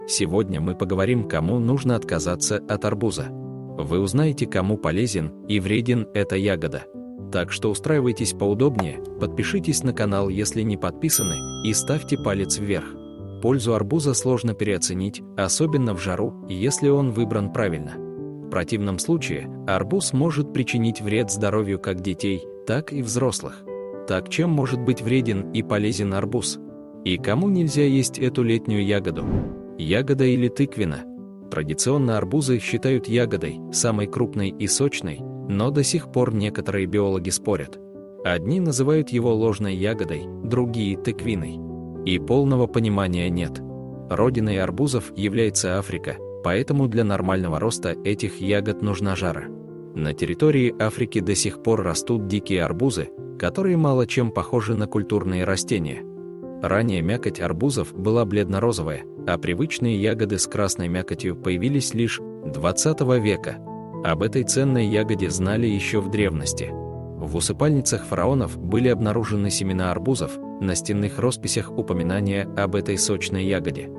Сегодня мы поговорим, кому нужно отказаться от арбуза. Вы узнаете, кому полезен и вреден эта ягода. Так что устраивайтесь поудобнее, подпишитесь на канал, если не подписаны, и ставьте палец вверх. Пользу арбуза сложно переоценить, особенно в жару, если он выбран правильно. В противном случае арбуз может причинить вред здоровью как детей, так и взрослых. Так чем может быть вреден и полезен арбуз? И кому нельзя есть эту летнюю ягоду? Ягода или тыквина? Традиционно арбузы считают ягодой, самой крупной и сочной, но до сих пор некоторые биологи спорят. Одни называют его ложной ягодой, другие – тыквиной. И полного понимания нет. Родиной арбузов является Африка, поэтому для нормального роста этих ягод нужна жара. На территории Африки до сих пор растут дикие арбузы, которые мало чем похожи на культурные растения. Ранее мякоть арбузов была бледно-розовая, а привычные ягоды с красной мякотью появились лишь 20 века. Об этой ценной ягоде знали еще в древности. В усыпальницах фараонов были обнаружены семена арбузов, на стенных росписях упоминания об этой сочной ягоде.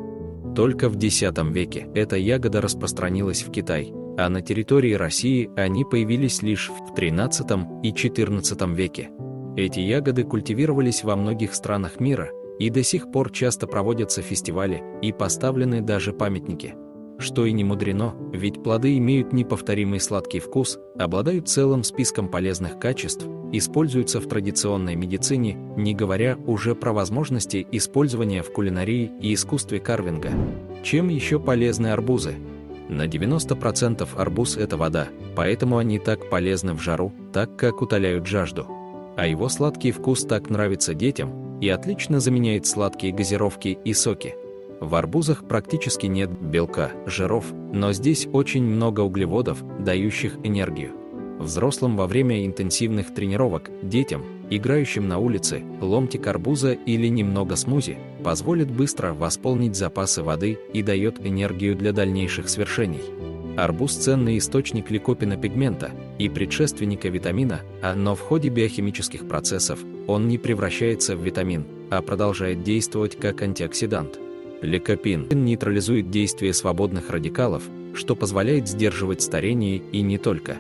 Только в X веке эта ягода распространилась в Китай, а на территории России они появились лишь в XIII и XIV веке. Эти ягоды культивировались во многих странах мира, и до сих пор часто проводятся фестивали и поставлены даже памятники. Что и не мудрено, ведь плоды имеют неповторимый сладкий вкус, обладают целым списком полезных качеств, используются в традиционной медицине, не говоря уже про возможности использования в кулинарии и искусстве карвинга. Чем еще полезны арбузы? На 90% арбуз – это вода, поэтому они так полезны в жару, так как утоляют жажду. А его сладкий вкус так нравится детям и отлично заменяет сладкие газировки и соки. В арбузах практически нет белка, жиров, но здесь очень много углеводов, дающих энергию. Взрослым во время интенсивных тренировок, детям, играющим на улице, ломтик арбуза или немного смузи позволит быстро восполнить запасы воды и дает энергию для дальнейших свершений. Арбуз – ценный источник ликопена-пигмента и предшественника витамина А, но в ходе биохимических процессов он не превращается в витамин, а продолжает действовать как антиоксидант. Ликопен нейтрализует действие свободных радикалов, что позволяет сдерживать старение и не только.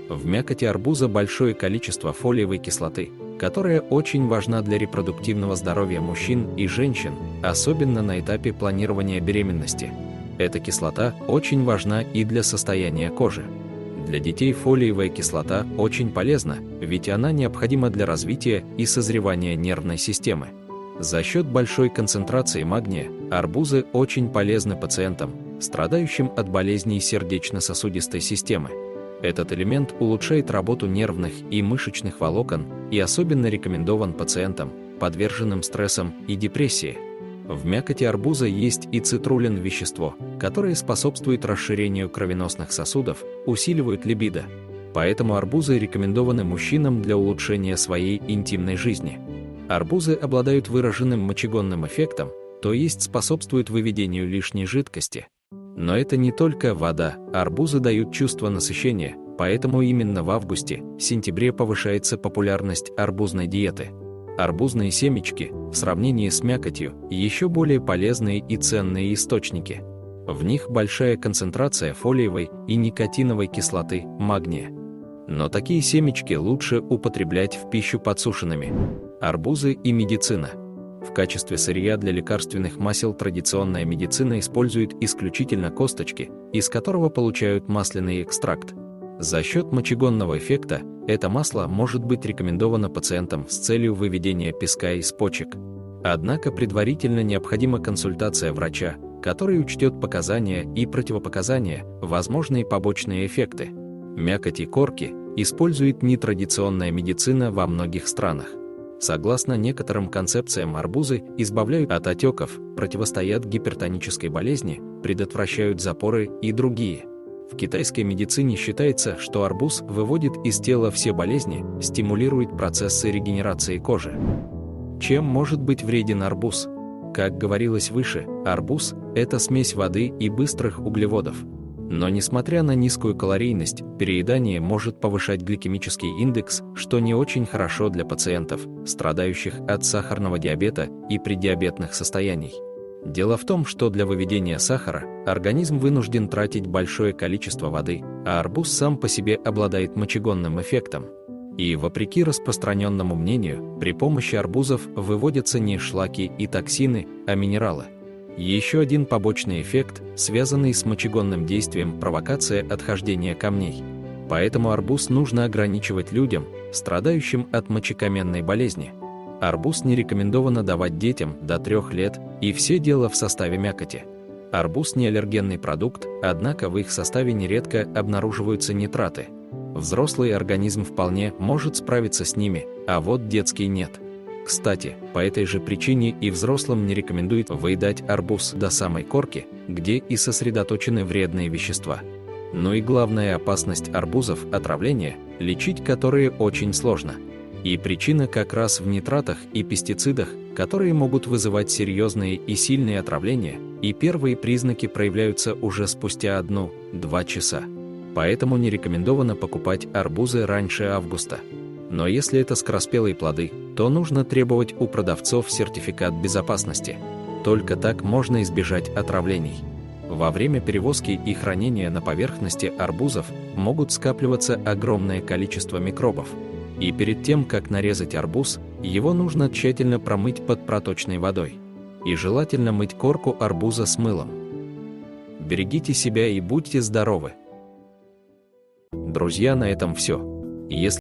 В мякоти арбуза большое количество фолиевой кислоты, которая очень важна для репродуктивного здоровья мужчин и женщин, особенно на этапе планирования беременности. Эта кислота очень важна и для состояния кожи. Для детей фолиевая кислота очень полезна, ведь она необходима для развития и созревания нервной системы. За счет большой концентрации магния арбузы очень полезны пациентам, страдающим от болезней сердечно-сосудистой системы. Этот элемент улучшает работу нервных и мышечных волокон и особенно рекомендован пациентам, подверженным стрессам и депрессии. В мякоти арбуза есть и цитруллин – вещество, которое способствует расширению кровеносных сосудов, усиливает либидо. Поэтому арбузы рекомендованы мужчинам для улучшения своей интимной жизни. Арбузы обладают выраженным мочегонным эффектом, то есть способствуют выведению лишней жидкости. Но это не только вода, арбузы дают чувство насыщения, поэтому именно в августе-сентябре повышается популярность арбузной диеты. Арбузные семечки, в сравнении с мякотью, еще более полезные и ценные источники. В них большая концентрация фолиевой и никотиновой кислоты, магния. Но такие семечки лучше употреблять в пищу подсушенными. Арбузы и медицина. В качестве сырья для лекарственных масел традиционная медицина использует исключительно косточки, из которого получают масляный экстракт. За счет мочегонного эффекта это масло может быть рекомендовано пациентам с целью выведения песка из почек. Однако предварительно необходима консультация врача, который учтет показания и противопоказания, возможные побочные эффекты. Мякоть и корки использует нетрадиционная медицина во многих странах. Согласно некоторым концепциям, арбузы избавляют от отеков, противостоят гипертонической болезни, предотвращают запоры и другие. В китайской медицине считается, что арбуз выводит из тела все болезни, стимулирует процессы регенерации кожи. Чем может быть вреден арбуз? Как говорилось выше, арбуз – это смесь воды и быстрых углеводов. Но несмотря на низкую калорийность, переедание может повышать гликемический индекс, что не очень хорошо для пациентов, страдающих от сахарного диабета и преддиабетных состояний. Дело в том, что для выведения сахара организм вынужден тратить большое количество воды, а арбуз сам по себе обладает мочегонным эффектом. И, вопреки распространенному мнению, при помощи арбузов выводятся не шлаки и токсины, а минералы. Еще один побочный эффект, связанный с мочегонным действием, провокация отхождения камней. Поэтому арбуз нужно ограничивать людям, страдающим от мочекаменной болезни. Арбуз не рекомендовано давать детям до 3 лет, и все дело в составе мякоти. Арбуз не аллергенный продукт, однако в их составе нередко обнаруживаются нитраты. Взрослый организм вполне может справиться с ними, а вот детский нет. Кстати, по этой же причине и взрослым не рекомендуют выедать арбуз до самой корки, где и сосредоточены вредные вещества. Ну и главная опасность арбузов – отравление, лечить которые очень сложно. И причина как раз в нитратах и пестицидах, которые могут вызывать серьезные и сильные отравления, и первые признаки проявляются уже спустя 1-2 часа. Поэтому не рекомендовано покупать арбузы раньше августа. Но если это скороспелые плоды, то нужно требовать у продавцов сертификат безопасности. Только так можно избежать отравлений. Во время перевозки и хранения на поверхности арбузов могут скапливаться огромное количество микробов. И перед тем, как нарезать арбуз, его нужно тщательно промыть под проточной водой. И желательно мыть корку арбуза с мылом. Берегите себя и будьте здоровы! Друзья, на этом все. Если